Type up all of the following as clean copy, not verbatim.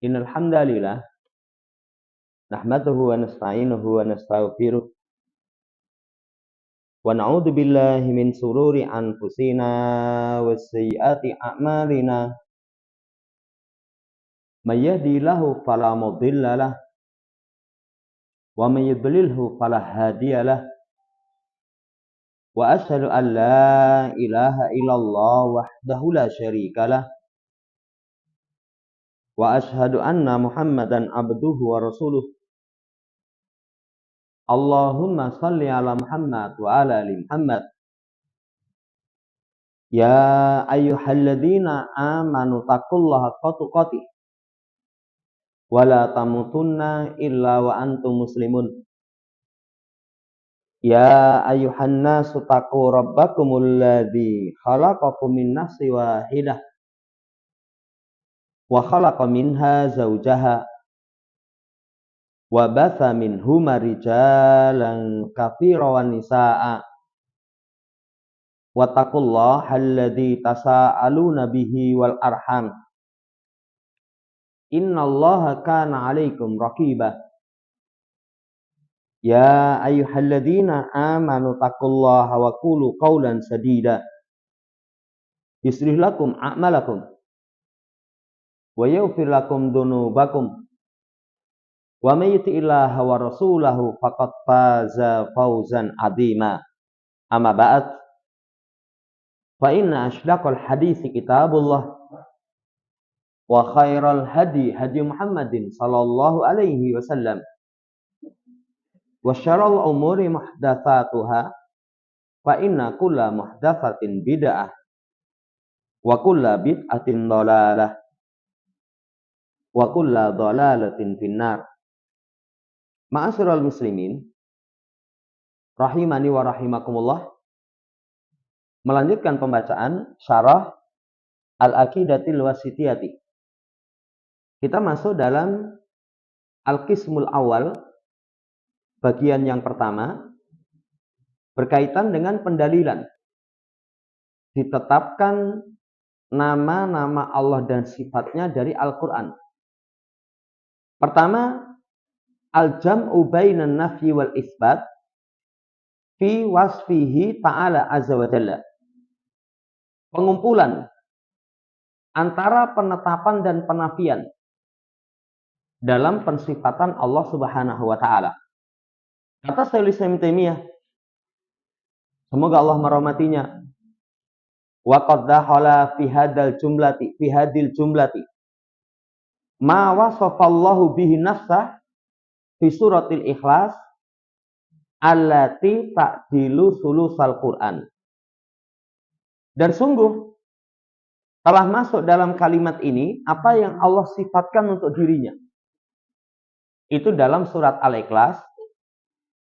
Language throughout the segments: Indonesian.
Innal hamdalillah nahmaduhu wa nasta'inuhu wa nastaghfiruh wa na'udzu billahi min sururi anfusina wa sayyiati a'malina. May yahdihillahu fala mudhillalah wa may yudlilhu fala hadiyalah. Wa asyhadu an la ilaha illallah wahdahu la syarikalah wa asyhadu anna Muhammadan abduhu wa rasuluh. Allahumma salli ala Muhammad wa ala ali Muhammad. Ya ayyuhalladzina amanu taqullaha haqqa tuqatih wa la tamutunna illa wa antum muslimun. Ya ayyuhan nasu taqu rabbakumul ladzi khalaqakum min nafsin wahidah wa khalaqa minha zawjaha wa batha minhuma rijalan katsiran wan nisaa. Wattaqullaha alladzi tasaaluna bihi wal arham. Innallaha kana 'alaikum raqiba. Ya ayyuhalladzina amanu taqullaha wa qulu qawlan sadida. Yuslih lakum a'malakum wa yaghfir lakum dzunubakum. Wa may yuti'illaha wa rasulahu faqad faza fawzan 'azima. Amma ba'd. Fa inna ashdaqal hadithi kitabullah wa khairal hadi Muhammadin sallallahu alaihi wasallam. Wa syarrul umuri muhdatsatuha fa inna kulla muhdatsatin bid'ah wa kulla bid'atin dhalalah wa kulla dhalalatin finnar. Ma'asyiral muslimin rahimani wa rahimakumullah. Melanjutkan pembacaan syarah Al-Aqidatil Wasithiyati. Kita masuk dalam Al-Qismul Awal, bagian yang pertama, berkaitan dengan pendalilan. Ditetapkan nama-nama Allah dan sifatnya dari Al-Quran. Pertama, al-jam'u bainan nafyi wal isbat fi wasfihi ta'ala azza wa jalla. Pengumpulan antara penetapan dan penafian dalam pensifatan Allah Subhanahu wa taala. Kata Syaikhul Islam Taimiyah, semoga Allah merahmatinya, wa qad dakhala fi hadil jumlati ma wasafallahu bihi nafsah fi suratil Ikhlas allati ta'dilu sulusal Quran. Dan sungguh telah masuk dalam kalimat ini apa yang Allah sifatkan untuk dirinya. Itu dalam surat Al-Ikhlas.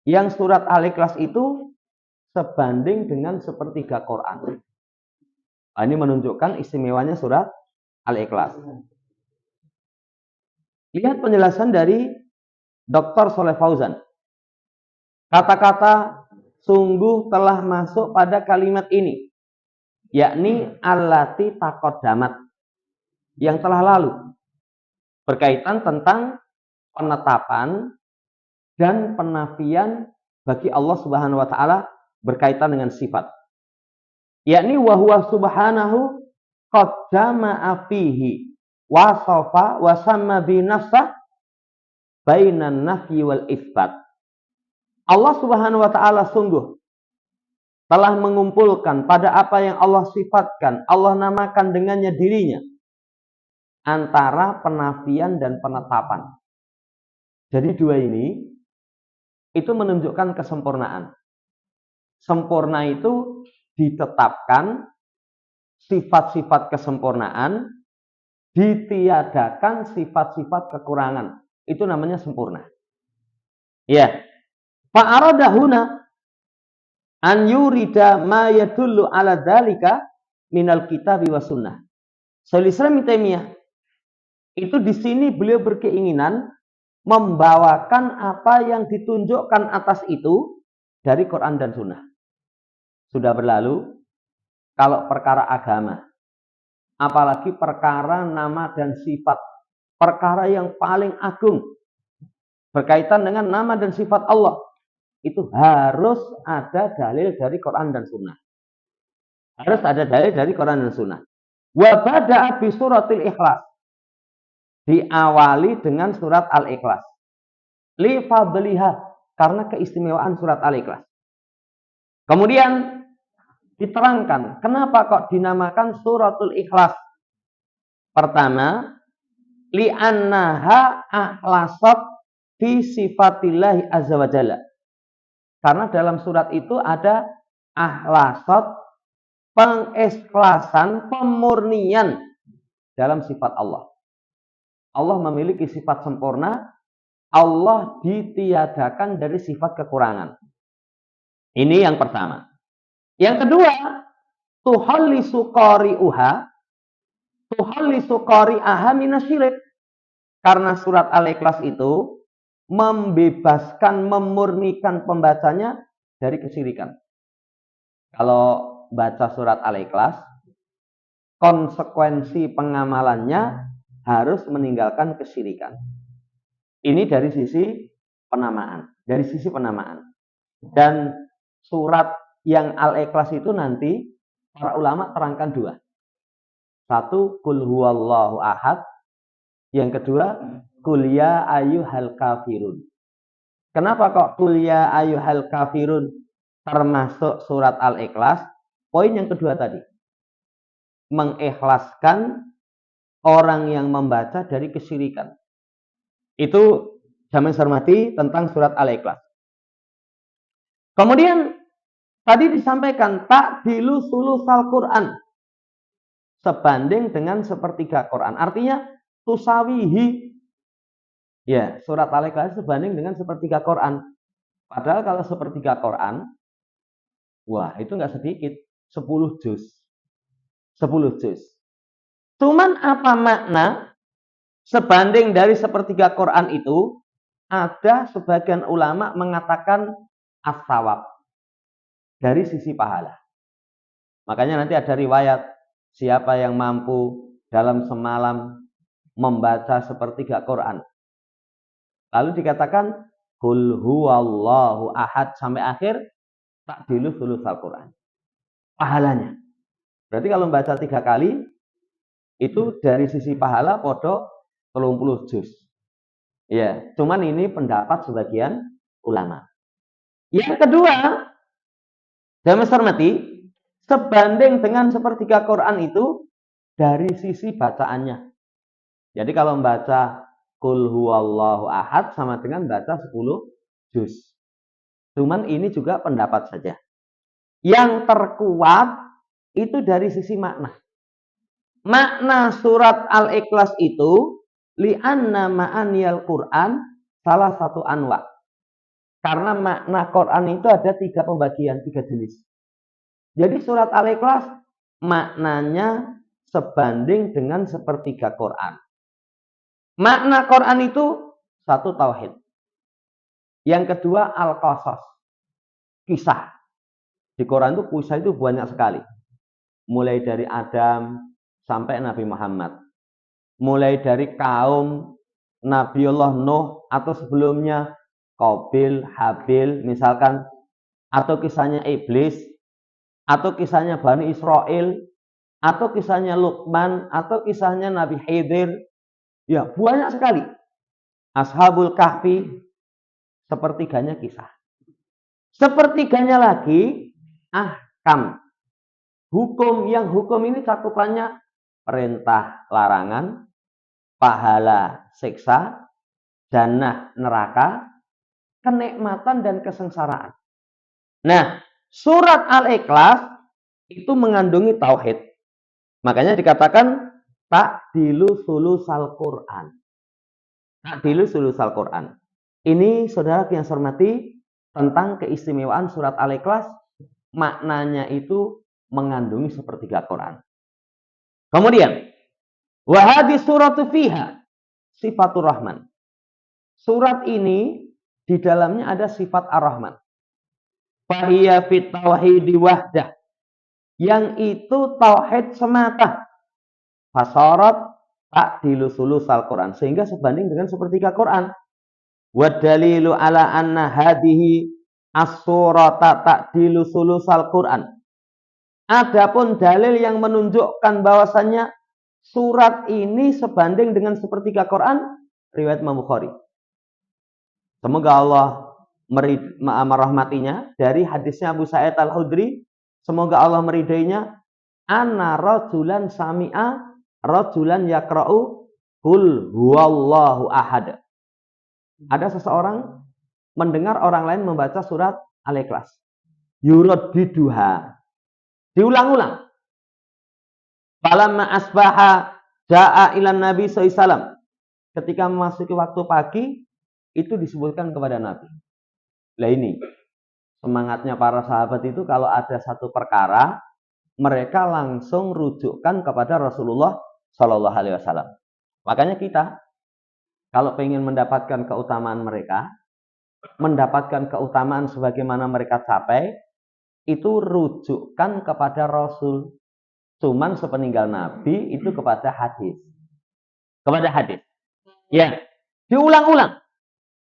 Yang surat Al-Ikhlas itu sebanding dengan sepertiga Quran. Ini menunjukkan istimewanya surat Al-Ikhlas. Lihat penjelasan dari Dr. Shalih Fauzan. Kata-kata sungguh telah masuk pada kalimat ini, yakni allati taqaddamat, yang telah lalu, berkaitan tentang penetapan dan penafian bagi Allah Subhanahu wa taala berkaitan dengan sifat. Yakni wa huwa subhanahu qad jama'a fihi wasafa wa samma bi nafsah bainan nafyi wal isbat. Allah Subhanahu wa taala sungguh telah mengumpulkan pada apa yang Allah sifatkan, Allah namakan dengannya dirinya, antara penafian dan penetapan. Jadi dua ini itu menunjukkan kesempurnaan. Sempurna itu ditetapkan, sifat-sifat kesempurnaan, ditiadakan sifat-sifat kekurangan. Itu namanya sempurna. Ya. Fa'aradahuna an yurida ma yadullu ala dzalika minal kitabi was sunnah. Syaikhul Islam Taimiyah itu di sini beliau berkeinginan membawakan apa yang ditunjukkan atas itu dari Quran dan Sunnah. Sudah berlalu kalau perkara agama, apalagi perkara nama dan sifat perkara yang paling agung berkaitan dengan nama dan sifat Allah, itu harus ada dalil dari Quran dan Sunnah. Harus ada dalil dari Quran dan Sunnah. Wa bada'a bi suratil Ikhlas. Diawali dengan surat Al-Ikhlas. Li fadliha, karena keistimewaan surat Al-Ikhlas. Kemudian diterangkan kenapa kok dinamakan suratul Ikhlas. Pertama, li'annaha ahlasat fi sifatillahi azza wa jalla. Karena dalam surat itu ada ahlasat, pengikhlasan, pemurnian dalam sifat Allah. Allah memiliki sifat sempurna, Allah ditiadakan dari sifat kekurangan. Ini yang pertama. Yang kedua, tuhallisu qari'aha minasyirik. Karena surat Al-Ikhlas itu membebaskan, memurnikan pembacanya dari kesyirikan. Kalau baca surat Al-Ikhlas, konsekuensi pengamalannya harus meninggalkan kesyirikan. Ini dari sisi penamaan. Dan surat yang Al-Ikhlas itu nanti para ulama terangkan dua. Satu, Qul huwallahu ahad. Yang kedua, Qul ya ayyuhal kafirun. Kenapa kok Qul ya ayyuhal kafirun termasuk surat Al-Ikhlas? Poin yang kedua tadi. Mengikhlaskan orang yang membaca dari kesyirikan. Itu jamin hormati tentang surat Al-Ikhlas. Kemudian tadi disampaikan ta'dilu sulusal Quran. Sebanding dengan sepertiga Quran. Artinya tusawihi. Ya, surat Al-Ikhlas sebanding dengan sepertiga Quran. Padahal kalau sepertiga Quran, wah itu nggak sedikit. 10 juz. 10 juz. Cuman apa makna sebanding dari sepertiga Quran itu? Ada sebagian ulama mengatakan as-sawab. Dari sisi pahala. Makanya nanti ada riwayat, siapa yang mampu dalam semalam membaca sepertiga Quran. Lalu dikatakan, Qul huwallahu ahad sampai akhir, ta'dilu sulusal Quran. Pahalanya. Berarti kalau membaca 3 kali, itu dari sisi pahala podo 30 juz. Ya, cuman ini pendapat sebagian ulama. Yang kedua, jamaah hormati, sebanding dengan sepertiga Quran itu dari sisi bacaannya. Jadi kalau membaca Qul huwallahu ahad sama dengan baca 10 juz. Cuman ini juga pendapat saja. Yang terkuat itu dari sisi makna. Makna surat Al-Ikhlas itu li'anna ma'aniyal Quran salah satu anwa. Karena makna Quran itu ada 3 pembagian, 3 jenis. Jadi surat Al-Ikhlas maknanya sebanding dengan sepertiga Quran. Makna Quran itu satu tauhid. Yang kedua al-qasas. Kisah. Di Quran itu kisah itu banyak sekali. Mulai dari Adam sampai Nabi Muhammad. Mulai dari kaum Nabiullah Nuh atau sebelumnya Qabil, Habil misalkan, atau kisahnya iblis, atau kisahnya Bani Israel, atau kisahnya Luqman, atau kisahnya Nabi Khidir. Ya, banyak sekali. Ashabul Kahfi, sepertiganya kisah. Sepertiganya lagi ahkam. Hukum ini cakupannya perintah, larangan, pahala, siksa, jannah, neraka, kenikmatan dan kesengsaraan. Nah, surat Al-Ikhlas itu mengandungi tauhid. Makanya dikatakan ta'dilu sulusal Quran. Ta'dilu sulusal Quran. Ini saudara yang saya hormati tentang keistimewaan surat Al-Ikhlas, maknanya itu mengandungi sepertiga Quran. Kemudian, wa hadhihi suratu fiha sifatur rahman. Surat ini di dalamnya ada sifat ar-Rahman. Fahiya fit tauhidi wahdah. Yang itu tauhid semata. Fasarat ta'dilu sulusal Quran, sehingga sebanding dengan sepertiga Quran. Wa dalilu ala anna hadhihi as-surata ta'dilu sulusal Quran. Adapun dalil yang menunjukkan bahwasannya surat ini sebanding dengan sepertiga Quran, riwayat Imam Bukhari. Semoga Allah merahmatinya, dari hadisnya Abu Sa'id Al-Khudri, semoga Allah meridainya, anna rajulan sami'a rajulan yaqra'u qul huwallahu ahad. Ada seseorang mendengar orang lain membaca surat Al-Ikhlas. Yuraddiduha. Diulang-ulang. Falamma asbaha ja'a ilan Nabi SAW. Ketika memasuki waktu pagi, itu disebutkan kepada Nabi. Lah ini, semangatnya para sahabat itu kalau ada satu perkara, mereka langsung rujukkan kepada Rasulullah Shallallahu Alaihi Wasallam. Makanya kita, kalau ingin mendapatkan keutamaan mereka, mendapatkan keutamaan sebagaimana mereka capai, itu rujukkan kepada Rasul. Cuman sepeninggal Nabi itu kepada hadis. Kepada hadis. Ya, diulang-ulang.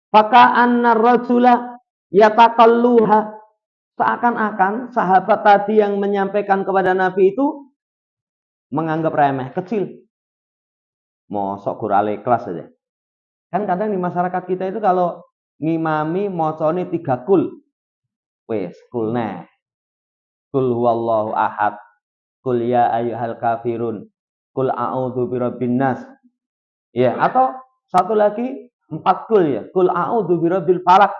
Faka'anna rajula yataqalluha. Seakan-akan sahabat tadi yang menyampaikan kepada Nabi itu menganggap remeh, kecil. Mosok Qur'an kelas saja. Kan kadang di masyarakat kita itu kalau ngimami mocone 3 kul. Wes, kul neh. Kul huwallahu ahad. Kul ya ayyuhal kafirun. Kul a'udzu birabbin nas. Ya, atau satu lagi 4 kul ya. Kul a'udzu birabbil falaq.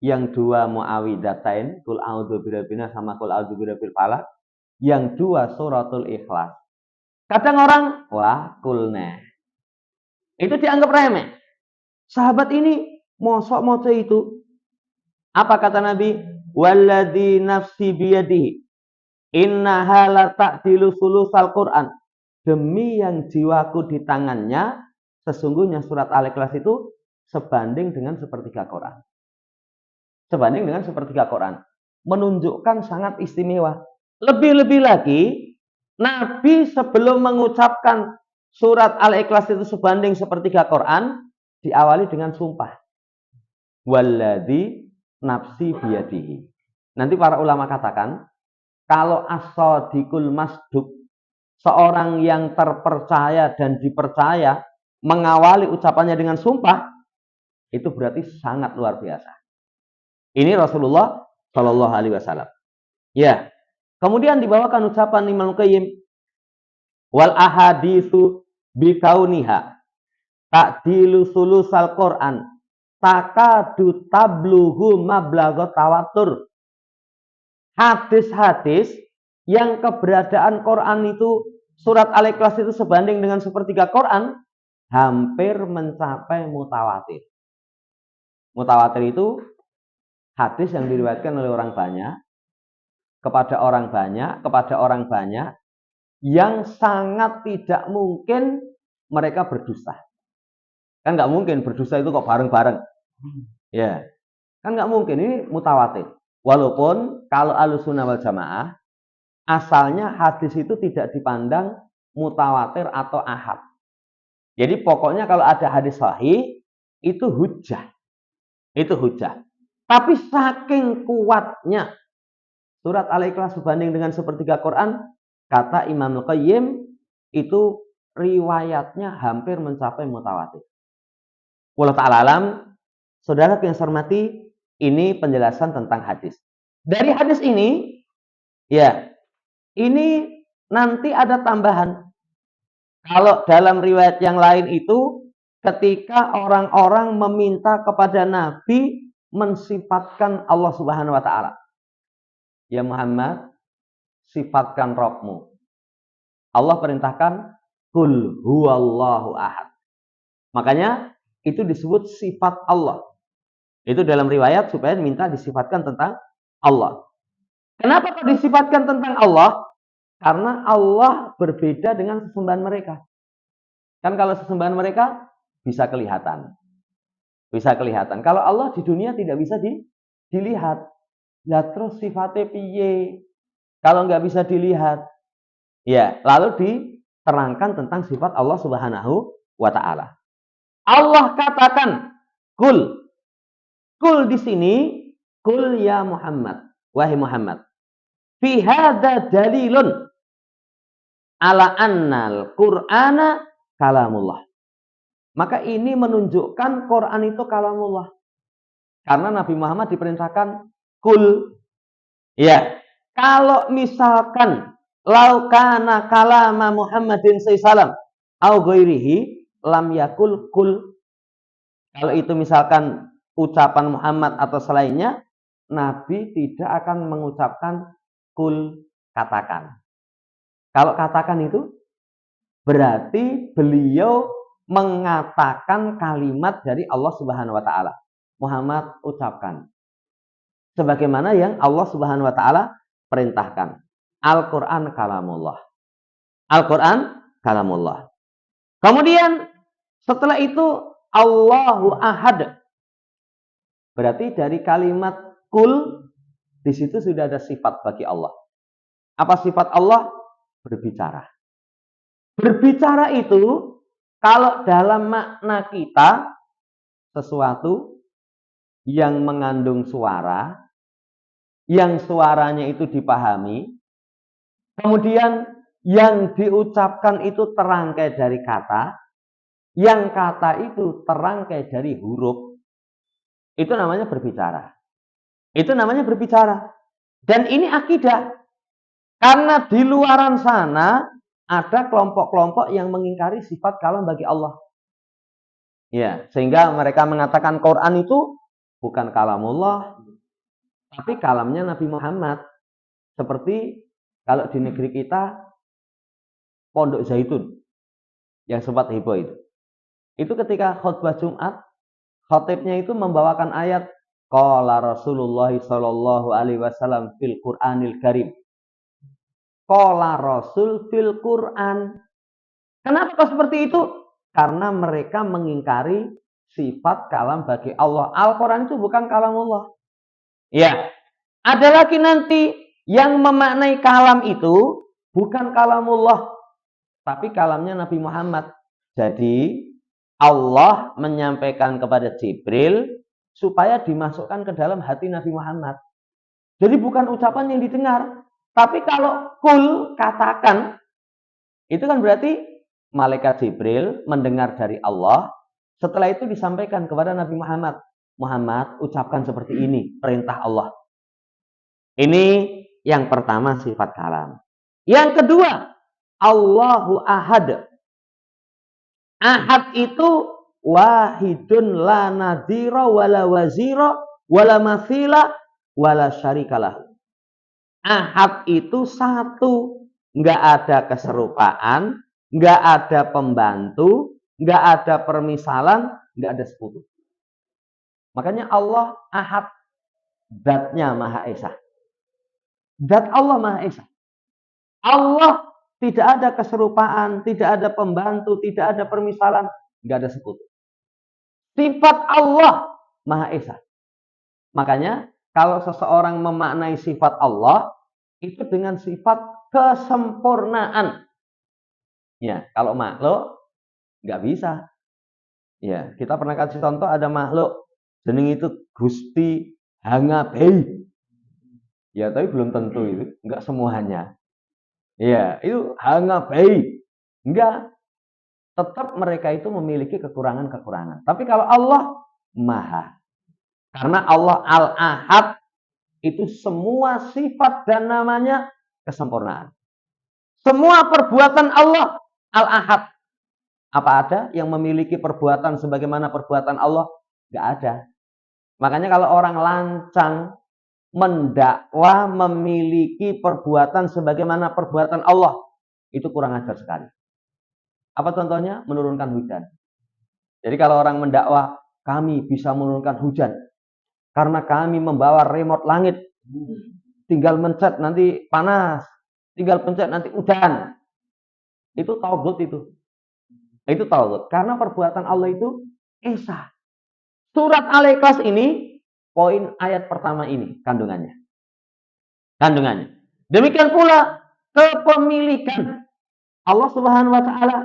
Yang 2 muawidatain, kul a'udzu birabbin nas sama kul a'udzu birabbil falaq. Yang 2 suratul Ikhlas. Kadang orang, wah, kul neh. Itu dianggap remeh. Sahabat ini mosok moco itu. Apa kata Nabi? Walladzi nafsi biyadihi. Innaha la ta'dilu sulusal Quran. Demi yang jiwaku di tangannya, sesungguhnya surat Al-Ikhlas itu sebanding dengan sepertiga Quran. Sebanding dengan sepertiga Quran. Menunjukkan sangat istimewa. Lebih-lebih lagi, Nabi sebelum mengucapkan surat Al-Ikhlas itu sebanding sepertiga Quran, diawali dengan sumpah. Walladzi nafsi biyadihi. Nanti para ulama katakan, kalau as-shadiqul masduq, seorang yang terpercaya dan dipercaya, mengawali ucapannya dengan sumpah, itu berarti sangat luar biasa. Ini Rasulullah Shallallahu Alaihi Wasallam. Ya. Kemudian dibawakan ucapan Imam Qayyim, wal ahaditsu bikauniha ta'dilu sulusal Quran takadu tablughu mablagha tawatur. Hadis-hadis yang keberadaan Quran itu, surat Al-Ikhlas itu sebanding dengan sepertiga Quran, hampir mencapai mutawatir. Mutawatir itu hadis yang diriwayatkan oleh orang banyak, kepada orang banyak, yang sangat tidak mungkin mereka berdusta. Kan nggak mungkin berdusta itu kok bareng-bareng. Ya, kan nggak mungkin, ini mutawatir. Walaupun kalau Ahlussunnah wal Jamaah, asalnya hadis itu tidak dipandang mutawatir atau ahad. Jadi pokoknya kalau ada hadis sahih, itu hujjah. Itu hujjah. Tapi saking kuatnya surat Al-Ikhlas sebanding dengan sepertiga Quran, kata Imam Qayyim, itu riwayatnya hampir mencapai mutawatir. Wallahu ta'ala alam, saudara yang saya hormati, ini penjelasan tentang hadis. Dari hadis ini, ya, ini nanti ada tambahan. Kalau dalam riwayat yang lain itu, ketika orang-orang meminta kepada Nabi mensifatkan Allah Subhanahu wa Ta'ala. Ya Muhammad, sifatkan Rabbmu. Allah perintahkan, Qul huwallahu ahad. Makanya itu disebut sifat Allah. Itu dalam riwayat supaya minta disifatkan tentang Allah. Kenapa kok disifatkan tentang Allah? Karena Allah berbeda dengan sesembahan mereka. Kan kalau sesembahan mereka bisa kelihatan. Bisa kelihatan. Kalau Allah di dunia tidak bisa dilihat. Lah terus sifatnya piye? Kalau nggak bisa dilihat. Ya, lalu terangkan tentang sifat Allah Subhanahu wa taala. Allah katakan, kul. Kul di sini, kul ya Muhammad, wahai Muhammad. Fi hadza dalilun ala annal Qur'ana kalamullah. Maka ini menunjukkan Quran itu kalamullah. Karena Nabi Muhammad diperintahkan kul. Ya, kalau misalkan laukana kalama Muhammadin sallallahu au ghairihi lam yakul kul. Kalau itu misalkan ucapan Muhammad atau selainnya, Nabi tidak akan mengucapkan kul, katakan. Kalau katakan itu berarti beliau mengatakan kalimat dari Allah Subhanahu wa taala. Muhammad ucapkan. Sebagaimana yang Allah Subhanahu wa taala perintahkan. Al-Qur'an kalamullah. Al-Qur'an kalamullah. Kemudian setelah itu Allahu ahad. Berarti dari kalimat kul di situ sudah ada sifat bagi Allah. Apa sifat Allah? Berbicara. Berbicara itu kalau dalam makna kita sesuatu yang mengandung suara, yang suaranya itu dipahami, kemudian yang diucapkan itu terangkai dari kata, yang kata itu terangkai dari huruf, itu namanya berbicara. Itu namanya berbicara. Dan ini akidah. Karena di luaran sana ada kelompok-kelompok yang mengingkari sifat kalam bagi Allah. Ya, sehingga mereka mengatakan Quran itu bukan kalamullah, tapi kalamnya Nabi Muhammad. Seperti kalau di negeri kita Pondok Zaitun yang sempat heboh itu. Itu ketika khutbah Jumat, khatibnya itu membawakan ayat qala Rasulullah sallallahu alaihi wasallam fil Qur'anil Karim. Qala Rasul fil Quran. Kenapa kok seperti itu? Karena mereka mengingkari sifat kalam bagi Allah. Al-Quran itu bukan kalamullah. Ya, ada lagi nanti yang memaknai kalam itu bukan kalamullah, tapi kalamnya Nabi Muhammad. Jadi Allah menyampaikan kepada Jibril supaya dimasukkan ke dalam hati Nabi Muhammad. Jadi bukan ucapan yang didengar. Tapi kalau kul, katakan, itu kan berarti malaikat Jibril mendengar dari Allah, setelah itu disampaikan kepada Nabi Muhammad. Muhammad, ucapkan seperti ini, perintah Allah. Ini yang pertama sifat kalam. Yang kedua, Allahu ahad. Ahad itu wahidun la nadhira wala wazira wala mathila wala syarikalah. Ahad itu satu, nggak ada keserupaan, nggak ada pembantu, nggak ada permisalan, nggak ada sekutu. Makanya Allah ahad, zatnya Maha Esa. Zat Allah Maha Esa. Allah tidak ada keserupaan, tidak ada pembantu, tidak ada permisalan, nggak ada sekutu. Sifat Allah Maha Esa. Makanya kalau seseorang memaknai sifat Allah itu dengan sifat kesempurnaan. Ya, kalau makhluk nggak bisa. Ya, kita pernah kasih contoh ada makhluk jeneng itu Gusti Hangabei. Ya, tapi belum tentu itu, nggak semuanya. Ya, itu Hangabei. Enggak. Tetap mereka itu memiliki kekurangan-kekurangan. Tapi kalau Allah Maha. Karena Allah Al-Ahad itu semua sifat dan namanya kesempurnaan. Semua perbuatan Allah Al-Ahad. Apa ada yang memiliki perbuatan sebagaimana perbuatan Allah? Enggak ada. Makanya kalau orang lancang mendakwa memiliki perbuatan sebagaimana perbuatan Allah, itu kurang ajar sekali. Apa contohnya? Menurunkan hujan. Jadi kalau orang mendakwa kami bisa menurunkan hujan karena kami membawa remote langit, tinggal mencet nanti panas, tinggal pencet nanti hujan. Itu tauhid itu. Itu tauhid. Karena perbuatan Allah itu esa. Surat Al-Ikhlas ini poin ayat pertama ini kandungannya. Kandungannya. Demikian pula kepemilikan. Allah Subhanahu wa taala,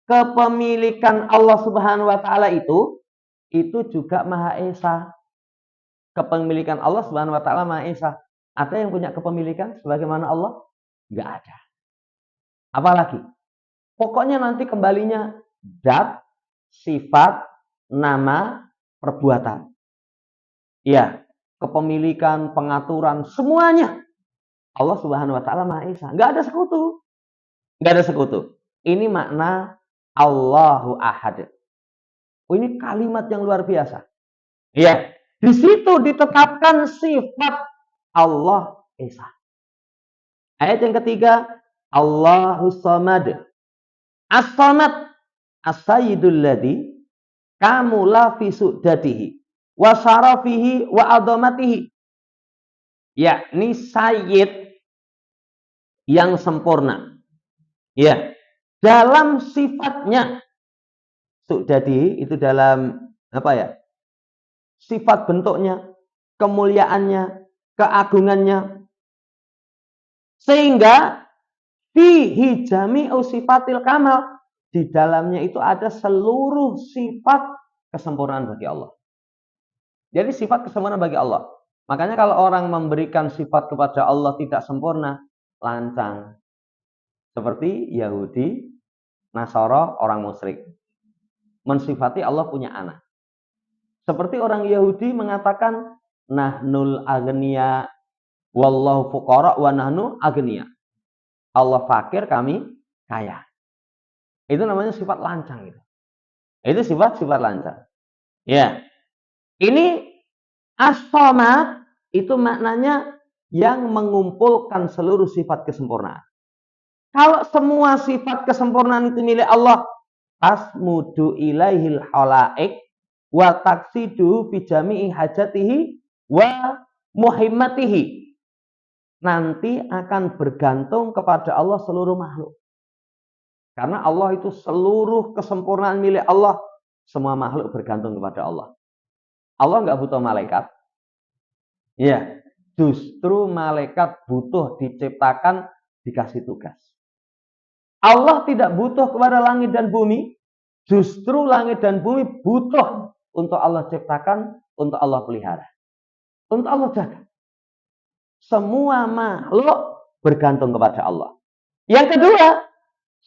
kepemilikan Allah Subhanahu wa taala itu juga Maha Esa. Kepemilikan Allah Subhanahu wa taala Maha Esa. Ada yang punya kepemilikan sebagaimana Allah? Enggak ada. Apalagi? Pokoknya nanti kembalinya zat, sifat, nama, perbuatan. Iya, kepemilikan, pengaturan, semuanya Allah Subhanahu wa taala Maha Esa. Enggak ada sekutu. Enggak ada sekutu. Ini makna Allahu Ahad. Oh, ini kalimat yang luar biasa. Iya, di situ ditetapkan sifat Allah Esa. Ayat yang ketiga, Allahus Samad. As-Samad, as-sayyidul ladzi kamula fi su'datihi wa syarafihi wa adhamatihi. Yakni sayyid yang sempurna. Ya, dalam sifatnya. Su'datihi itu dalam apa ya? Sifat bentuknya, kemuliaannya, keagungannya. Sehingga fihi jami'u sifatil kamal, di dalamnya itu ada seluruh sifat kesempurnaan bagi Allah. Jadi sifat kesempurnaan bagi Allah. Makanya kalau orang memberikan sifat kepada Allah tidak sempurna, lancang. Seperti Yahudi, Nasara, orang musyrik. Mensifati Allah punya anak. Seperti orang Yahudi mengatakan nahnul agniya wallahu fuqara wa nahnu agniya. Allah fakir, kami kaya. Itu namanya sifat lancang itu. Itu sifat lancang. Ya. Ini as-samad itu maknanya yang mengumpulkan seluruh sifat kesempurnaan. Kalau semua sifat kesempurnaan itu milik Allah, tasmudu ilaihil halaik wa taksidu fi jami'i hajatihi wa muhimmatihi. Nanti akan bergantung kepada Allah seluruh makhluk. Karena Allah itu seluruh kesempurnaan milik Allah. Semua makhluk bergantung kepada Allah. Allah nggak butuh malaikat. Ya, justru malaikat butuh diciptakan, dikasih tugas. Allah tidak butuh kepada langit dan bumi. Justru langit dan bumi butuh untuk Allah ciptakan, untuk Allah pelihara. Untuk Allah jaga. Semua makhluk bergantung kepada Allah. Yang kedua,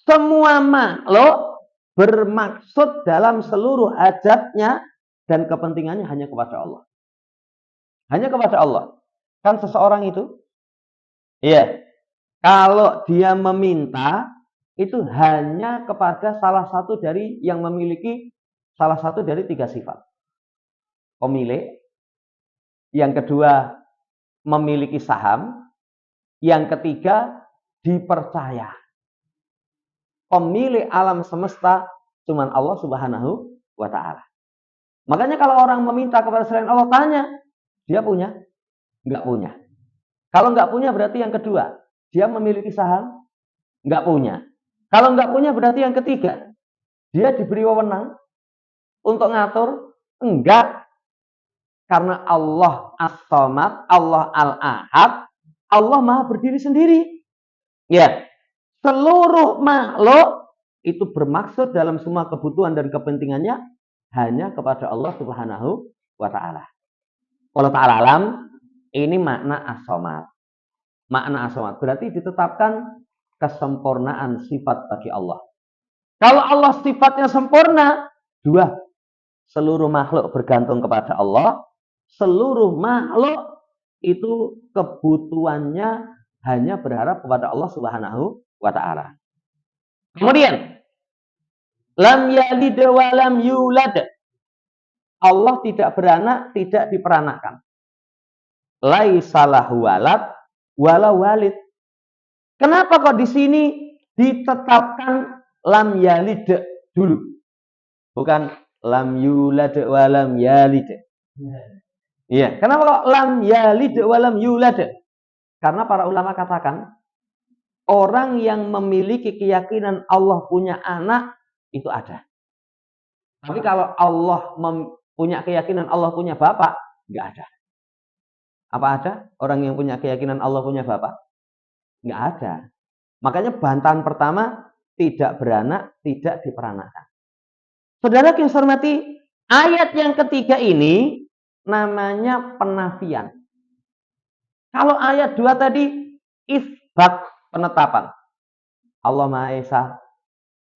semua makhluk bermaksud dalam seluruh hajatnya dan kepentingannya hanya kepada Allah. Hanya kepada Allah. Kan seseorang itu, iya, kalau dia meminta, itu hanya kepada salah satu dari yang memiliki salah satu dari 3 sifat. Pemilik, yang kedua memiliki saham, yang ketiga dipercaya. Pemilik alam semesta cuman Allah Subhanahu wa taala. Makanya kalau orang meminta kepada selain Allah, tanya, dia punya? Enggak punya. Kalau enggak punya berarti yang kedua, dia memiliki saham? Enggak punya. Kalau enggak punya berarti yang ketiga, dia diberi wewenang untuk ngatur? Enggak. Karena Allah As-Samad, Allah Al-Ahad, Allah Maha berdiri sendiri. Ya. Seluruh makhluk itu bermaksud dalam semua kebutuhan dan kepentingannya hanya kepada Allah Subhanahu wa taala. Allah taala alam, ini makna as-samad. Makna as-samad berarti ditetapkan kesempurnaan sifat bagi Allah. Kalau Allah sifatnya sempurna, 2, seluruh makhluk bergantung kepada Allah, seluruh makhluk itu kebutuhannya hanya berharap kepada Allah Subhanahu wa taala. Kemudian lam yalid wa lam yulad. Allah tidak beranak, tidak diperanakkan. Laisa lahu walad wala walid. Kenapa kok di sini ditetapkan lam yalid dulu? Bukan lam yulad wa lam yalid. Iya, kenapa kok lam yalid wa lam yulad? Karena para ulama katakan orang yang memiliki keyakinan Allah punya anak itu ada. Tapi kalau Allah punya keyakinan Allah punya bapak, nggak ada. Apa ada orang yang punya keyakinan Allah punya bapak? Nggak ada. Makanya bantahan pertama tidak beranak, tidak diperanakan. Saudara yang saya hormati, ayat yang ketiga ini namanya penafian. Kalau ayat 2 tadi isbat, penetapan. Allah Maha Esa,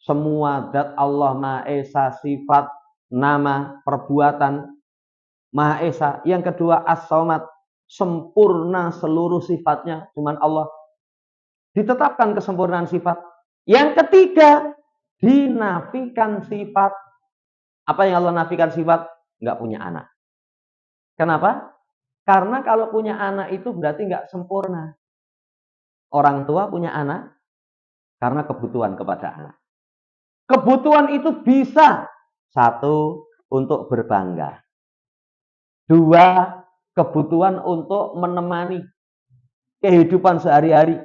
semua zat Allah Maha Esa, sifat, nama, perbuatan Maha Esa. Yang kedua as-somad, sempurna seluruh sifatnya, cuman Allah. Ditetapkan kesempurnaan sifat. Yang ketiga, dinafikan sifat. Apa yang Allah nafikan sifat? Nggak punya anak. Kenapa? Karena kalau punya anak itu berarti nggak sempurna. Orang tua punya anak karena kebutuhan kepada anak. Kebutuhan itu bisa, satu, untuk berbangga. Dua, kebutuhan untuk menemani kehidupan sehari-hari.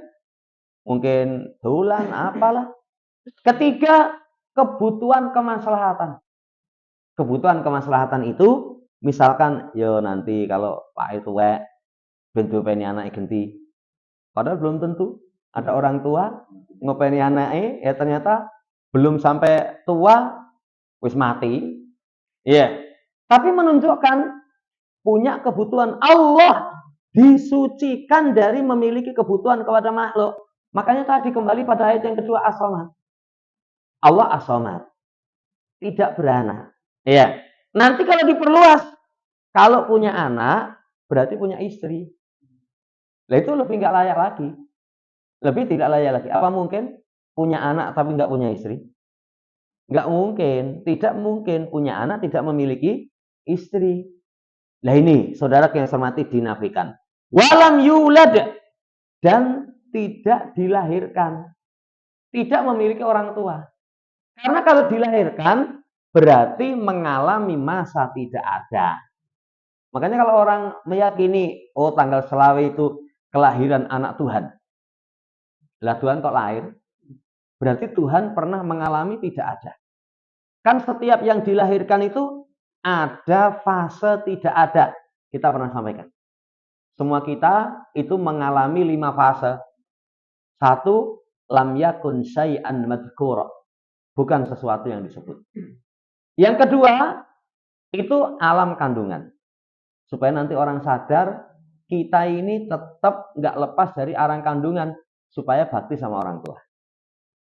Mungkin dolan, apalah. Ketiga, kebutuhan kemaslahatan. Kebutuhan kemaslahatan itu, misalkan, yo nanti kalau Pak itu bentuk peni anak genti. Padahal belum tentu. Ada orang tua ngopeni anaknya, ya ternyata belum sampai tua, wis mati. Iya. Tapi menunjukkan punya kebutuhan. Allah disucikan dari memiliki kebutuhan kepada makhluk. Makanya tadi kembali pada ayat yang kedua, as-somad. Allah as-somad. Tidak beranak. Iya. Nanti kalau diperluas, kalau punya anak, berarti punya istri. Nah itu lebih nggak layak lagi. Lebih tidak layak lagi. Apa mungkin punya anak tapi nggak punya istri? Nggak mungkin. Tidak mungkin punya anak tidak memiliki istri. Nah ini, saudara yang saya hormati, dinafikan. Walam yulad, dan tidak dilahirkan. Tidak memiliki orang tua. Karena kalau dilahirkan, berarti mengalami masa tidak ada. Makanya kalau orang meyakini, oh tanggal selawe itu kelahiran anak Tuhan. Lah Tuhan kok lahir? Berarti Tuhan pernah mengalami tidak ada. Kan setiap yang dilahirkan itu ada fase tidak ada. Kita pernah sampaikan. Semua kita itu mengalami 5 fase. 1, lam yakun syai'an madhkura. Bukan sesuatu yang disebut. Yang kedua, itu alam kandungan. Supaya nanti orang sadar, kita ini tetap nggak lepas dari alam kandungan. Supaya bakti sama orang tua.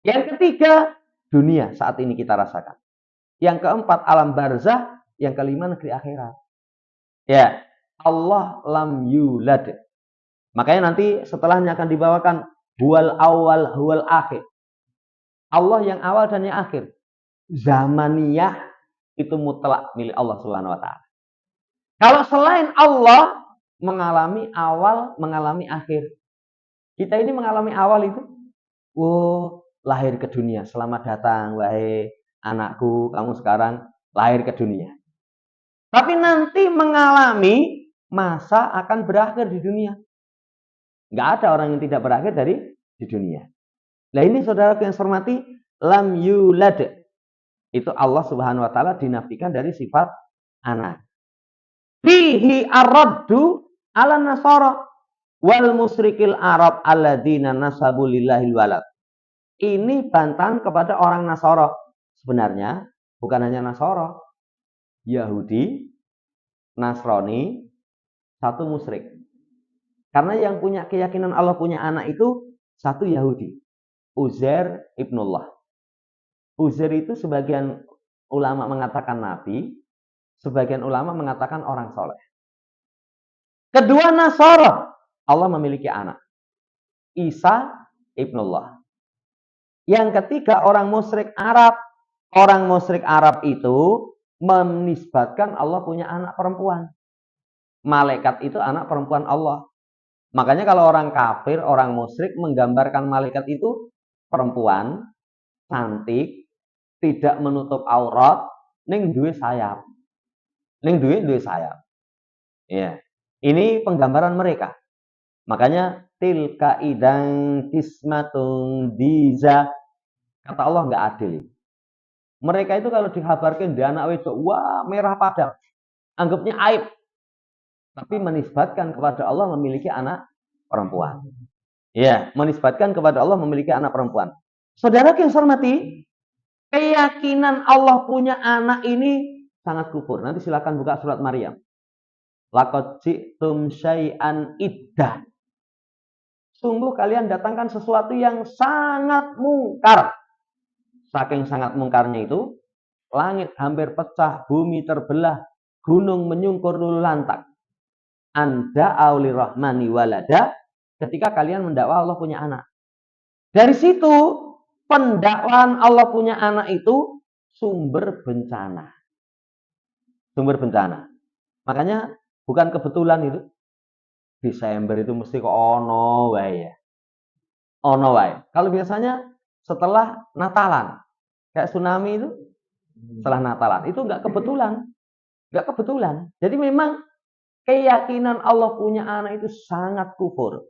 Yang ketiga, dunia saat ini kita rasakan. Yang keempat, alam barzah. Yang kelima, negeri akhirat. Ya, Allah lam yulad. Makanya nanti setelahnya akan dibawakan huwal awal, huwal akhir. Allah yang awal dan yang akhir. Zamaniyah itu mutlak milik Allah Subhanahu wa taala. Kalau selain Allah mengalami awal, mengalami akhir. Kita ini mengalami awal itu, lahir ke dunia. Selamat datang, wahai anakku, kamu sekarang lahir ke dunia. Tapi nanti mengalami masa akan berakhir di dunia. Nggak ada orang yang tidak berakhir di dunia. Nah ini saudara yang saya hormati, lam yulad. Itu Allah Subhanahu wa taala dinafikan dari sifat anak. Fihi ar-raddu ala nasara wal musyrikil arab alladzina nasabu lillahil walad. Ini bantahan kepada orang Nasara. Sebenarnya bukan hanya Nasara, Yahudi, Nasrani, satu musyrik. Karena yang punya keyakinan Allah punya anak itu satu Yahudi, Uzair ibnullah. Uzair itu sebagian ulama mengatakan nabi, sebagian ulama mengatakan orang soleh. Kedua Nasara, Allah memiliki anak, Isa ibnullah. Yang ketiga orang musyrik Arab. Orang musyrik Arab itu menisbatkan Allah punya anak perempuan. Malaikat itu anak perempuan Allah. Makanya kalau orang kafir, orang musyrik menggambarkan malaikat itu perempuan, cantik, tidak menutup aurat, ning duwe sayap. Ning duwe sayap. Ya. Ini penggambaran mereka. Makanya tilka idang kismatun diza. Kata Allah nggak adil. Mereka itu kalau dikabarkan di anak wedok, wah merah padam. Anggapnya aib. Tapi menisbatkan kepada Allah memiliki anak perempuan. Ya, menisbatkan kepada Allah memiliki anak perempuan. Saudara yang saya hormati, keyakinan Allah punya anak ini sangat kufur. Nanti silakan buka surat Maryam. Laqad ji'tum syai'an iddah. Sungguh kalian datangkan sesuatu yang sangat mungkar. Saking sangat mungkarnya itu, langit hampir pecah, bumi terbelah, gunung menyungkur lulu lantak. Anda auli rahmani walada, ketika kalian mendakwa Allah punya anak. Dari situ, pendakwaan Allah punya anak itu sumber bencana. Sumber bencana. Makanya bukan kebetulan itu. Desember itu mesti kok ono wae ya. Ono wae. Kalau biasanya setelah Natalan, kayak tsunami itu setelah Natalan, itu nggak kebetulan. Nggak kebetulan. Jadi memang keyakinan Allah punya anak itu sangat kufur.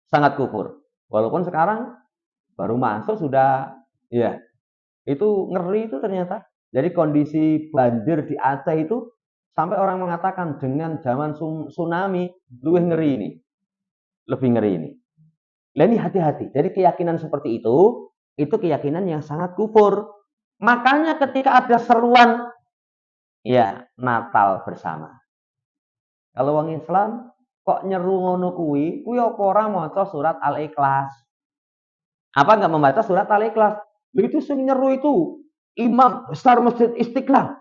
Sangat kufur. Walaupun sekarang baru masuk sudah, ya, itu ngeri itu ternyata. Jadi kondisi banjir di Aceh itu sampai orang mengatakan dengan zaman tsunami lebih ngeri ini. Lebih ngeri ini. Nah ini hati-hati. Jadi keyakinan seperti itu keyakinan yang sangat kufur. Makanya ketika ada seruan, ya Natal bersama. Kalau orang Islam kok nyeru ngono kuwi apa ora maca surat Al-Ikhlas? Apa enggak membaca surat Al-Ikhlas? Itu sing nyeru itu imam besar Masjid Istiqlal.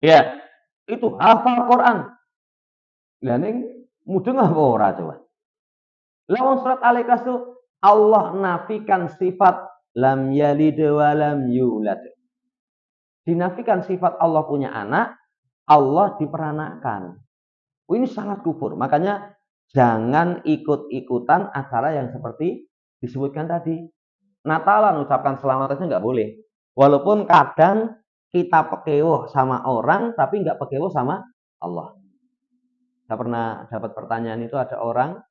Ya, itu hafal Quran. Lah ning mudeng apa ora coba? Lawang surat Al-Ikhlas itu Allah nafikan sifat lam yalid wa lam yulad. Dinafikan sifat Allah punya anak, Allah diperanakan. Ini sangat kufur. Makanya jangan ikut-ikutan acara yang seperti disebutkan tadi. Natalan ucapkan selamat aja nggak boleh. Walaupun kadang kita pekewoh sama orang, tapi nggak pekewoh sama Allah. Saya pernah dapat pertanyaan itu ada orang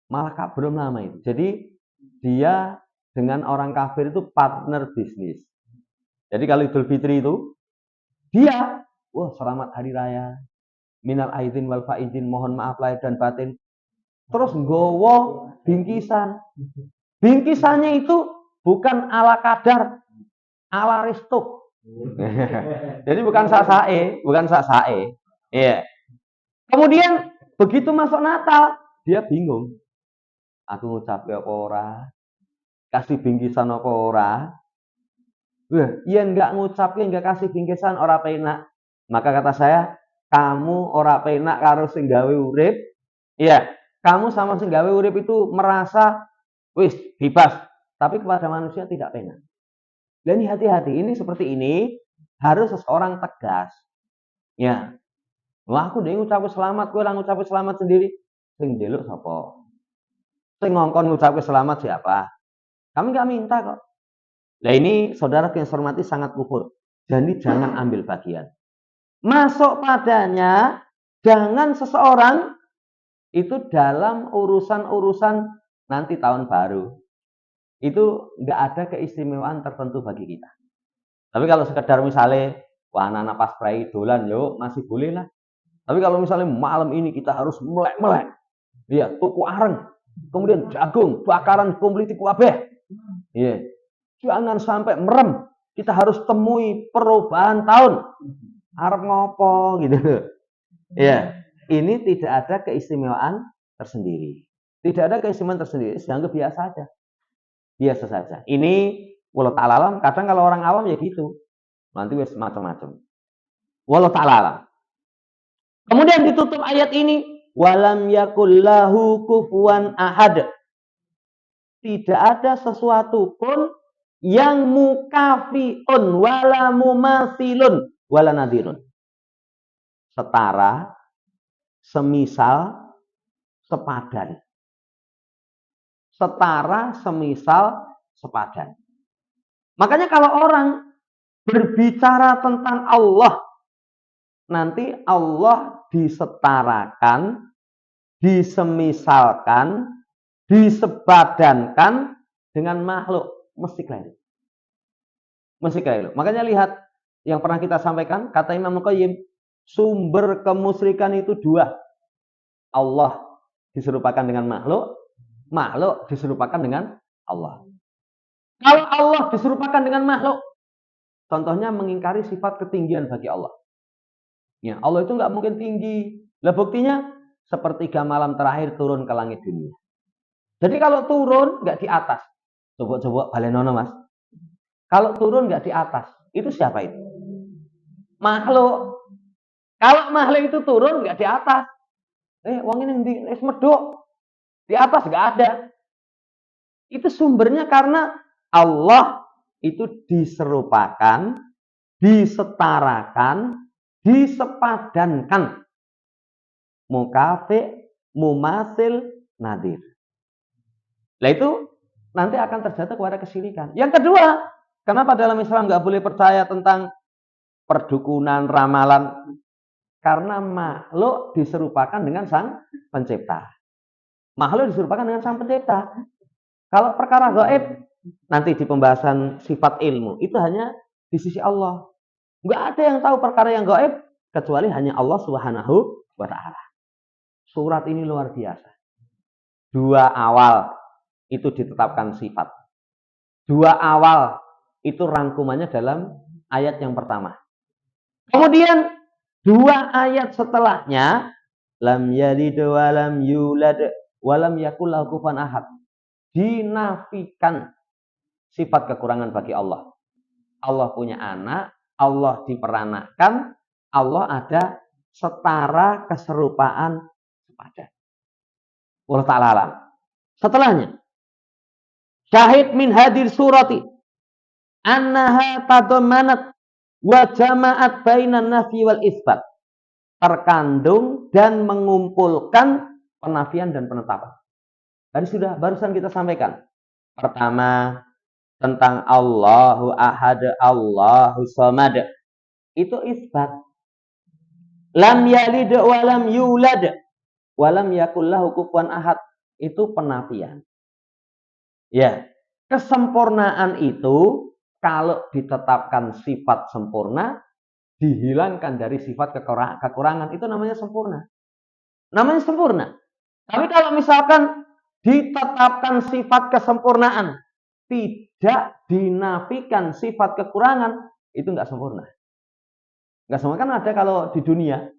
malah belum lama itu. Jadi dia dengan orang kafir itu partner bisnis. Jadi kalau Idul Fitri itu dia, wah selamat hari raya, minal aidin wal faizin, mohon maaf lahir dan batin. Terus nggowo bingkisan. Bingkisannya itu bukan ala kadar, ala resto. Jadi bukan sasae, bukan sasae. Iya. Kemudian begitu masuk Natal, dia bingung. Aku ngucapke apa ora? Kasih bingkisan apa ora? Wah, iya enggak ngucapke, enggak kasih bingkisan ora penak. Maka kata saya, kamu ora penak karo sing gawe urip. Iya, kamu sama sing gawe urip itu merasa wis bebas, tapi kepada manusia tidak penak. Dan ini hati-hati, ini seperti ini harus seseorang tegas. Ya. Wah, aku dhewe ngucapke selamat, kowe ora ngucapke selamat sendiri. Sing ndelok sapa? Sing ngongkon ngucapke selamat siapa? Kami nggak minta kok. Nah ini saudara yang saya hormati sangat kufur. Jadi jangan ambil bagian. Masuk padanya, jangan seseorang itu dalam urusan-urusan nanti tahun baru. Itu nggak ada keistimewaan tertentu bagi kita. Tapi kalau sekedar misalnya, wah anak-anak pas prai dolan, yuk masih boleh lah. Tapi kalau misalnya malam ini kita harus melek-melek, ya tuku areng, kemudian jagung, bakaran komplit kuabeh, ya jangan sampai merem. Kita harus temui perubahan tahun. Arep ngopo gitu. Ya, ini tidak ada keistimewaan tersendiri. Tidak ada keistimewaan tersendiri, dianggap biasa saja. Biasa saja. Ini walau ta'ala alam, kadang kalau orang awam ya gitu. Nanti wis macam-macam. Walau ta'ala alam. Kemudian ditutup ayat ini, walam yakullahu kufuwan ahad. Tidak ada sesuatu pun yang mukafiun wala mumathilun wala nadirun. Setara, semisal, sepadan. Setara, semisal, sepadan. Makanya kalau orang berbicara tentang Allah, nanti Allah disetarakan, disemisalkan, disepadankan dengan makhluk. Mesti keliru. Mesti keliru. Makanya lihat yang pernah kita sampaikan, kata Imam Qayyim, sumber kemusyrikan itu dua. Allah diserupakan dengan makhluk, makhluk diserupakan dengan Allah. Kalau Allah diserupakan dengan makhluk, contohnya mengingkari sifat ketinggian bagi Allah. Ya, Allah itu nggak mungkin tinggi. Lah buktinya sepertiga malam terakhir turun ke langit dunia. Jadi kalau turun nggak di atas. Coba balenono mas. Kalau turun nggak di atas, itu siapa itu? Makhluk. Kalau makhluk itu turun nggak di atas. Wong ini di medok. Di atas nggak ada. Itu sumbernya karena Allah itu diserupakan, disetarakan, disepadankan. Mukafi, mumasil, nadir. Nah itu nanti akan terjatuh kepada kesyirikan. Yang kedua, kenapa dalam Islam nggak boleh percaya tentang perdukunan, ramalan? Karena makhluk diserupakan dengan sang pencipta. Makhluk diserupakan dengan sang pencipta. Kalau perkara gaib, nanti di pembahasan sifat ilmu, itu hanya di sisi Allah. Nggak ada yang tahu perkara yang gaib, kecuali hanya Allah Subhanahu wa Ta'ala. Surat ini luar biasa. 2 awal itu ditetapkan sifat. 2 awal itu rangkumannya dalam ayat yang pertama. Kemudian 2 ayat setelahnya, lam yalid wa lam yulad wa lam yakul lahu kufuwan ahad. Dinafikan sifat kekurangan bagi Allah. Allah punya anak, Allah diperanakkan, Allah ada setara keserupaan sepadan. Allah Ta'ala. Setelahnya, syahid min hadir surati annaha tadammanat wa jama'at bainan nafi wal isbat. Terkandung dan mengumpulkan penafian dan penetapan. Tadi sudah barusan kita sampaikan. Pertama, tentang Allahu Ahad, Allahu Samad. Itu isbat. Lam yalid wa lam yulad wa lam yakul lahu kufuwan ahad. Itu penafian. Ya, kesempurnaan itu kalau ditetapkan sifat sempurna, dihilangkan dari sifat kekurangan, itu namanya sempurna. Namanya sempurna. Tapi kalau misalkan ditetapkan sifat kesempurnaan, tidak dinafikan sifat kekurangan, itu nggak sempurna. Nggak sempurna kan ada kalau di dunia,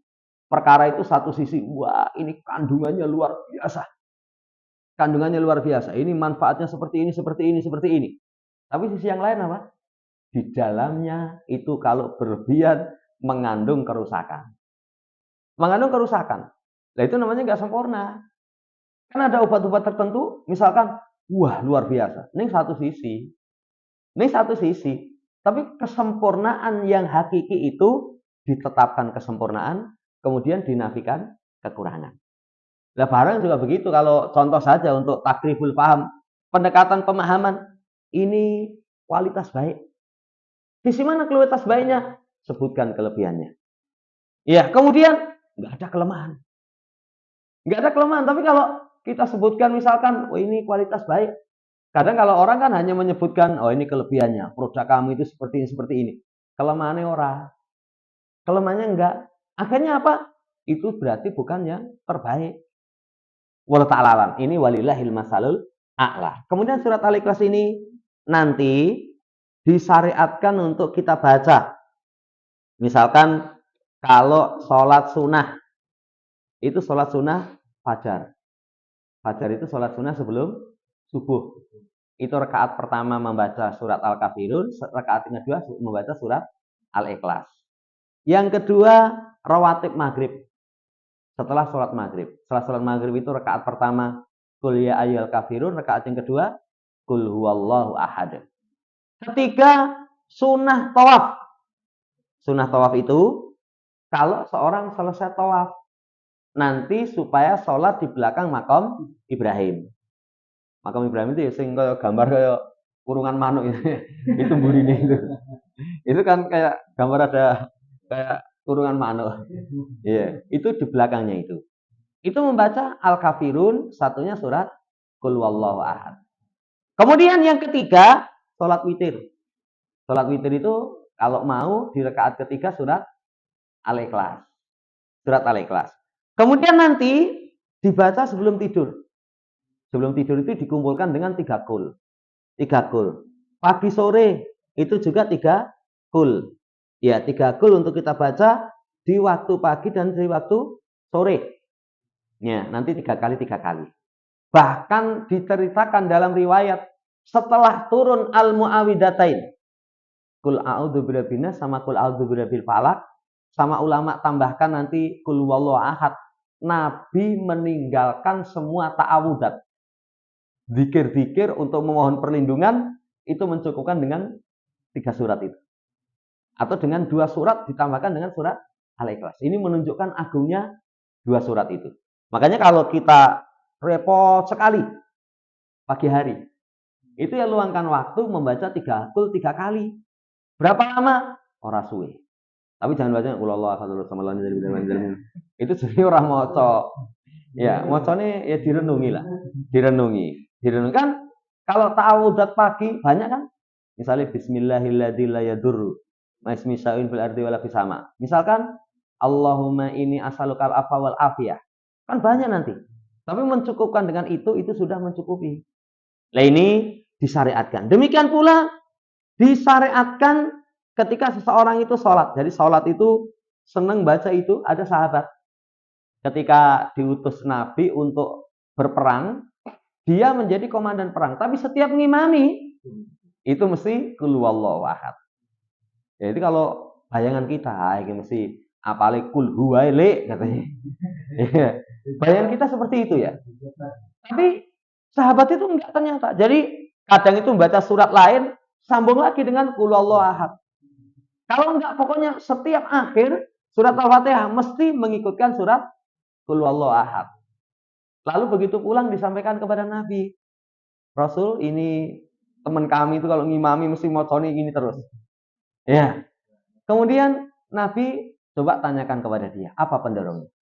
perkara itu satu sisi, wah ini kandungannya luar biasa. Kandungannya luar biasa. Ini manfaatnya seperti ini, seperti ini, seperti ini. Tapi sisi yang lain apa? Di dalamnya itu kalau berlebihan mengandung kerusakan. Mengandung kerusakan. Nah itu namanya nggak sempurna. Kan ada obat-obat tertentu, misalkan, wah luar biasa. Ini satu sisi. Ini satu sisi. Tapi kesempurnaan yang hakiki itu ditetapkan kesempurnaan, kemudian dinafikan kekurangan. Nah barang juga begitu, kalau contoh saja untuk takriful paham, pendekatan pemahaman, ini kualitas baik. Di mana kualitas baiknya? Sebutkan kelebihannya. Ya, kemudian nggak ada kelemahan. Nggak ada kelemahan, tapi kalau kita sebutkan misalkan, oh ini kualitas baik. Kadang kalau orang kan hanya menyebutkan, oh ini kelebihannya, produk kamu itu seperti ini. Kelemahannya orang. Kelemahannya enggak. Akhirnya apa? Itu berarti bukan yang terbaik. Wallahu ta'ala alam. Ini walillahil masalul a'la. Kemudian surat Al-Ikhlas ini nanti disyariatkan untuk kita baca. Misalkan kalau sholat sunnah, itu sholat sunnah fajar. Fajar itu sholat sunnah sebelum subuh. Itu rakaat pertama membaca surat Al-Kafirun, rakaat kedua membaca surat Al-Ikhlas. Yang kedua, rawatib maghrib. Setelah sholat maghrib. Setelah sholat maghrib itu rakaat pertama, Qul ya ayyuhal kafirun. Rakaat yang kedua, Qul huwallahu ahad. Ketiga, sunnah tawaf. Sunnah tawaf itu, kalau seorang selesai tawaf, nanti supaya sholat di belakang makam Ibrahim. Makam Ibrahim itu ya sing kayak gambar kayak kurungan manuk itu. Itu burine itu. Itu kan kayak gambar ada kayak kurungan manuk. Iya, itu di belakangnya itu. Itu membaca Al-Kafirun, satunya surat Qul huwallahu ahad. Kemudian yang ketiga, sholat witir. Sholat witir itu kalau mau di rakaat ketiga surat Al-Ikhlas. Surat Al-Ikhlas. Kemudian nanti dibaca sebelum tidur. Sebelum tidur itu dikumpulkan dengan 3 qul. 3 qul. pagi sore itu juga 3 kul. Ya, 3 kul untuk kita baca di waktu pagi dan di waktu sore. Ya, nanti 3 kali 3 kali. Bahkan diceritakan dalam riwayat setelah turun al-mu'awidatain, kul a'udzu birabbil nas sama kul a'udzu birabbil falaq, sama ulama tambahkan nanti kul huwallahu ahad. Nabi meninggalkan semua ta'awudat. Zikir-zikir untuk memohon perlindungan itu mencukupkan dengan 3 surat itu. Atau dengan 2 surat ditambahkan dengan surat Al-Ikhlas. Ini menunjukkan agungnya 2 surat itu. Makanya kalau kita repot sekali pagi hari, itu ya luangkan waktu membaca 3 kul 3 kali. Berapa lama? Ora suwe. Tapi jangan baca ulAllah ahadul samad lam yalid walam yulad. Itu jadi orang maca. Ya, macane ya direnungi lah. Direnungi kan kalau ta'awudzat pagi banyak kan? Misalnya bismillahilladzi la yadurru ma ismi syai'in fil ardi wala fis sama. Misalkan Allahumma inni as'alukal afwa wal afiyah. Kan banyak nanti. Tapi mencukupkan dengan itu sudah mencukupi. Nah ini disyariatkan. Demikian pula disyariatkan ketika seseorang itu sholat. Jadi sholat itu senang baca itu, ada sahabat. Ketika diutus Nabi untuk berperang, dia menjadi komandan perang. Tapi setiap ngimami, itu mesti kul huwallahu ahad. Jadi kalau bayangan kita, ini mesti apalagi kul huwaile katanya. Bayangan kita seperti itu ya. Tapi sahabat itu enggak ternyata. Jadi kadang itu membaca surat lain, sambung lagi dengan kul huwallahu ahad. Kalau enggak, pokoknya setiap akhir surat Al-Fatihah mesti mengikutkan surat kul huwallahu ahad. Lalu begitu pulang disampaikan kepada Nabi, Rasul, ini teman kami itu kalau ngimami mesti moconi gini terus. Ya. Kemudian Nabi coba tanyakan kepada dia, apa pendorongnya?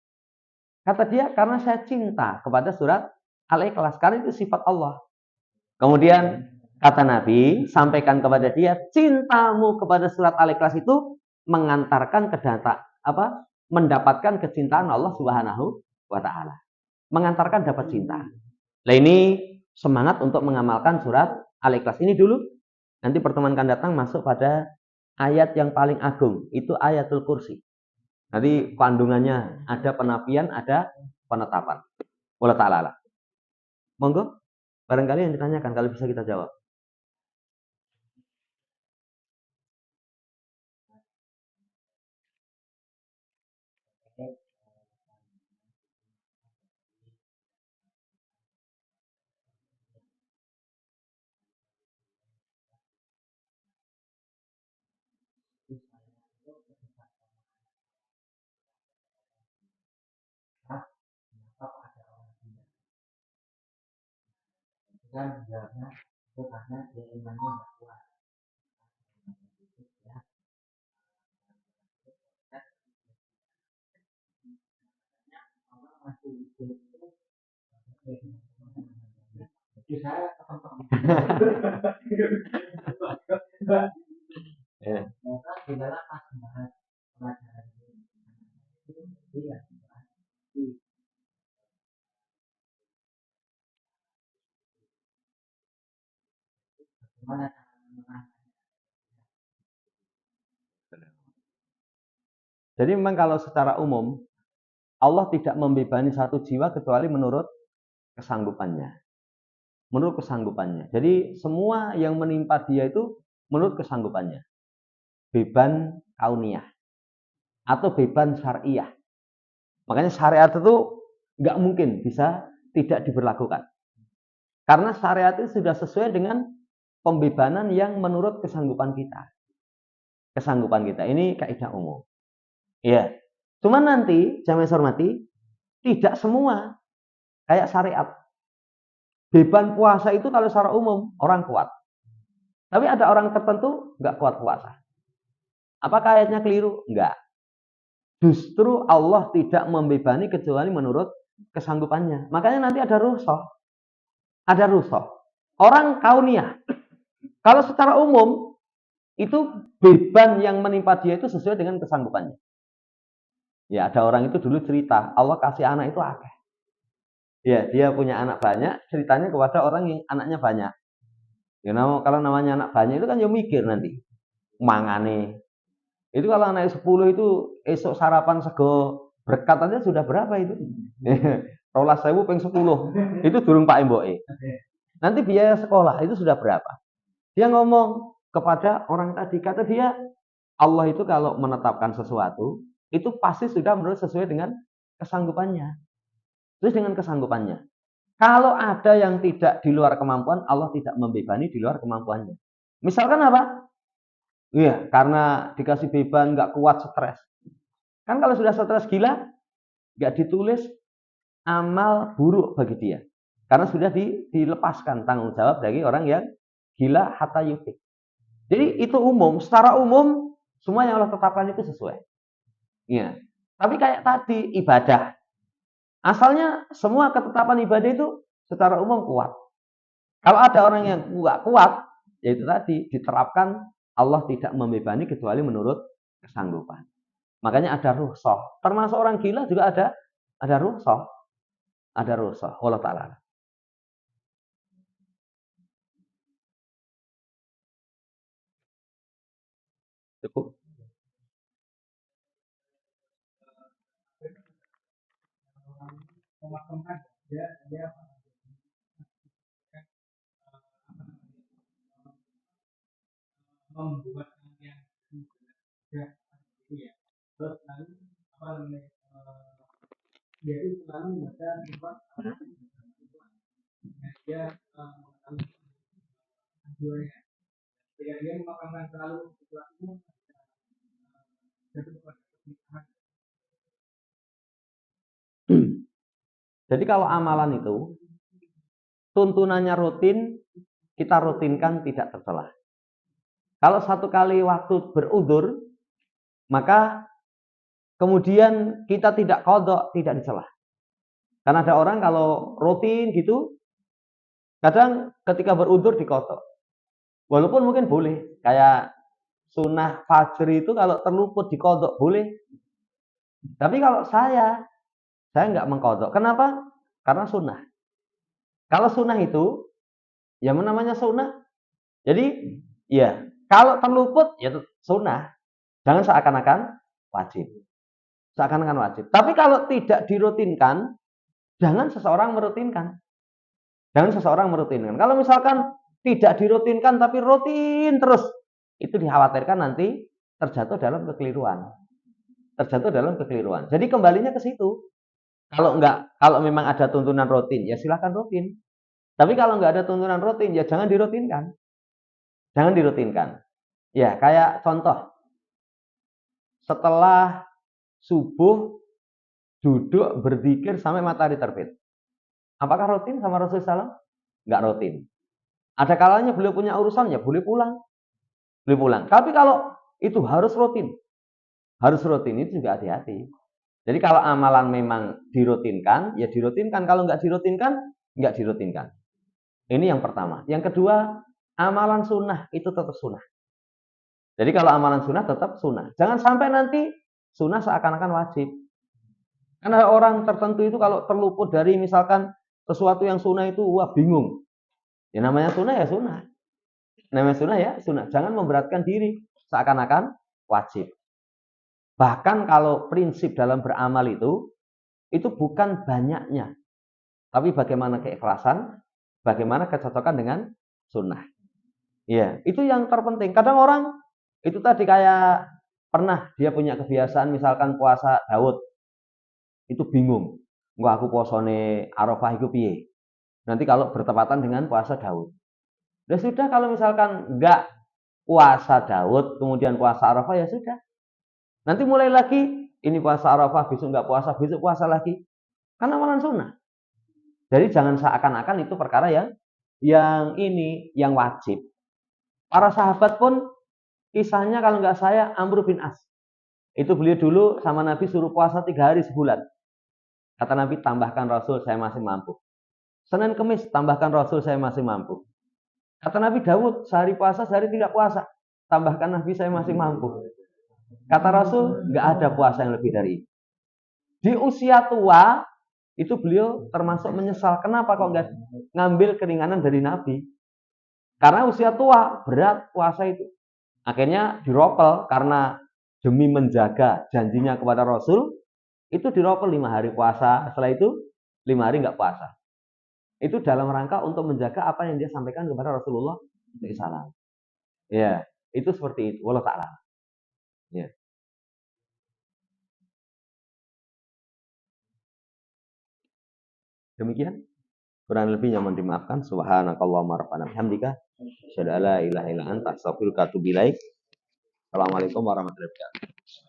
Kata dia, karena saya cinta kepada surat Al-Ikhlas, karena itu sifat Allah. Kemudian kata Nabi, sampaikan kepada dia, cintamu kepada surat Al-Ikhlas itu mengantarkan ke mendapatkan kecintaan Allah Subhanahu wa taala. Mengantarkan dapat cinta. Nah ini semangat untuk mengamalkan surat Al-Ikhlas ini dulu. Nanti pertemuan akan datang masuk pada ayat yang paling agung, itu ayatul kursi. Nanti kandungannya ada penafian, ada penetapan. Wallahu ta'ala. Monggo, barangkali yang ditanyakan kalau bisa kita jawab. Kan jawabnya itu karena dia imannya nggak kuat. Allah masih itu saya maka tidaklah pas membahas pelajaran itu dia bagaimana cara menenangkan. Jadi memang kalau secara umum Allah tidak membebani satu jiwa kecuali menurut kesanggupannya. Menurut kesanggupannya. Jadi semua yang menimpa dia itu menurut kesanggupannya. Beban kauniyah atau beban syariah. Makanya syariat itu nggak mungkin bisa tidak diberlakukan. Karena syariat itu sudah sesuai dengan pembebanan yang menurut kesanggupan kita. Kesanggupan kita. Ini kaidah umum. Iya. Cuman nanti, jamaah hormati, tidak semua kayak syariat. Beban puasa itu kalau secara umum orang kuat. Tapi ada orang tertentu nggak kuat puasa. Apakah ayatnya keliru? Enggak. Justru Allah tidak membebani kecuali menurut kesanggupannya. Makanya nanti ada rukhsah. Ada rukhsah. Orang kauniyah. Kalau secara umum itu beban yang menimpa dia itu sesuai dengan kesanggupannya. Ya, ada orang itu dulu cerita, Allah kasih anak itu akeh. Ya, dia punya anak banyak, ceritanya kepada orang yang anaknya banyak. Ya kalau namanya anak banyak itu kan ya mikir nanti mangane. Itu kalau anak 10 itu esok sarapan sego berkat aja sudah berapa itu? 12.000 ping 10. Itu durung Pak Emboke. Nanti biaya sekolah itu sudah berapa? Dia ngomong kepada orang tadi, kata dia, Allah itu kalau menetapkan sesuatu, itu pasti sudah menurut sesuai dengan kesanggupannya. Terus dengan kesanggupannya. Kalau ada yang tidak di luar kemampuan, Allah tidak membebani di luar kemampuannya. Misalkan apa? Iya, karena dikasih beban, nggak kuat, stres. Kan kalau sudah stres gila, nggak ditulis amal buruk bagi dia. Karena sudah dilepaskan tanggung jawab dari orang yang gila hatta yufik. Jadi itu umum, secara umum semua yang Allah tetapkan itu sesuai. Iya. Tapi kayak tadi ibadah, asalnya semua ketetapan ibadah itu secara umum kuat. Kalau ada orang yang nggak kuat, yaitu tadi diterapkan Allah tidak membebani kecuali menurut kesanggupan. Makanya ada rukhsah. Termasuk orang gila juga ada rukhsah. Ada rukhsah. Allah Ta'ala. Cukup. Memakamkan dia membuat yang sudah itu ya. Terus lalu apa namanya dia itu selalu membaca tempat dia mengetahui anjurannya. Jika dia memakamkan selalu sesuatu jatuh kepada kesulitan. Jadi kalau amalan itu tuntunannya rutin, kita rutinkan tidak tercela. Kalau satu kali waktu berudur, maka kemudian kita tidak kodok, tidak dicela. Karena ada orang kalau rutin gitu, kadang ketika berudur dikodok. Walaupun mungkin boleh, kayak sunnah fajr itu kalau terluput dikodok boleh. Tapi kalau saya nggak mengkodok. Kenapa? Karena sunnah. Kalau sunnah itu, ya namanya sunnah. Jadi, ya kalau terluput ya sunnah. Jangan seakan-akan wajib. Seakan-akan wajib. Tapi kalau tidak dirutinkan, jangan seseorang merutinkan. Jangan seseorang merutinkan. Kalau misalkan tidak dirutinkan tapi rutin terus, itu dikhawatirkan nanti terjatuh dalam kekeliruan. Terjatuh dalam kekeliruan. Jadi kembalinya ke situ. Kalau memang ada tuntunan rutin, ya silahkan rutin. Tapi kalau nggak ada tuntunan rutin, ya jangan dirutinkan. Jangan dirutinkan. Ya, kayak contoh. Setelah subuh, duduk berzikir sampai matahari terbit. Apakah rutin sama Rasulullah SAW? Nggak rutin. Ada kalanya beliau punya urusan, ya boleh pulang. Boleh pulang. Tapi kalau itu harus rutin. Harus rutin, itu juga hati-hati. Jadi kalau amalan memang dirutinkan, ya dirutinkan. Kalau nggak dirutinkan, nggak dirutinkan. Ini yang pertama. Yang kedua, amalan sunnah itu tetap sunnah. Jadi kalau amalan sunnah tetap sunnah. Jangan sampai nanti sunnah seakan-akan wajib. Karena ada orang tertentu itu kalau terluput dari misalkan sesuatu yang sunnah itu, wah bingung. Ya namanya sunnah ya sunnah. Namanya sunnah ya sunnah. Jangan memberatkan diri seakan-akan wajib. Bahkan kalau prinsip dalam beramal itu bukan banyaknya. Tapi bagaimana keikhlasan, bagaimana kecocokan dengan sunnah. Iya, itu yang terpenting. Kadang orang itu tadi kayak pernah dia punya kebiasaan misalkan puasa Daud. Itu bingung. Enggak aku puasane Arafah itu piye? Nanti kalau bertepatan dengan puasa Daud. Ya sudah kalau misalkan enggak puasa Daud, kemudian puasa Arafah ya sudah. Nanti mulai lagi, ini puasa Arafah, besok enggak puasa, besok puasa lagi. Kan amalan sunnah. Jadi jangan seakan-akan itu perkara yang wajib. Para sahabat pun kisahnya kalau nggak saya Amr bin As. Itu beliau dulu sama Nabi suruh puasa 3 hari sebulan. Kata Nabi, tambahkan Rasul, saya masih mampu. Senin Kemis, tambahkan Rasul, saya masih mampu. Kata Nabi Dawud, sehari puasa, sehari tidak puasa. Tambahkan Nabi, saya masih mampu. Kata Rasul, nggak ada puasa yang lebih dari ini. Di usia tua, itu beliau termasuk menyesal. Kenapa kok nggak ngambil keringanan dari Nabi? Karena usia tua, berat puasa itu. Akhirnya diropel karena demi menjaga janjinya kepada Rasul, itu diropel 5 hari puasa. Setelah itu 5 hari nggak puasa. Itu dalam rangka untuk menjaga apa yang dia sampaikan kepada Rasulullah SAW. Ya, itu seperti itu. Wallahu ta'ala. Ya. Demikian. Kurang lebihnya mohon dimaafkan. Subhanakallahumma rabbana bihamdika asyhadu an la ilaha illa anta astaghfiruka wa atubu ilaik. Assalamualaikum warahmatullahi wabarakatuh.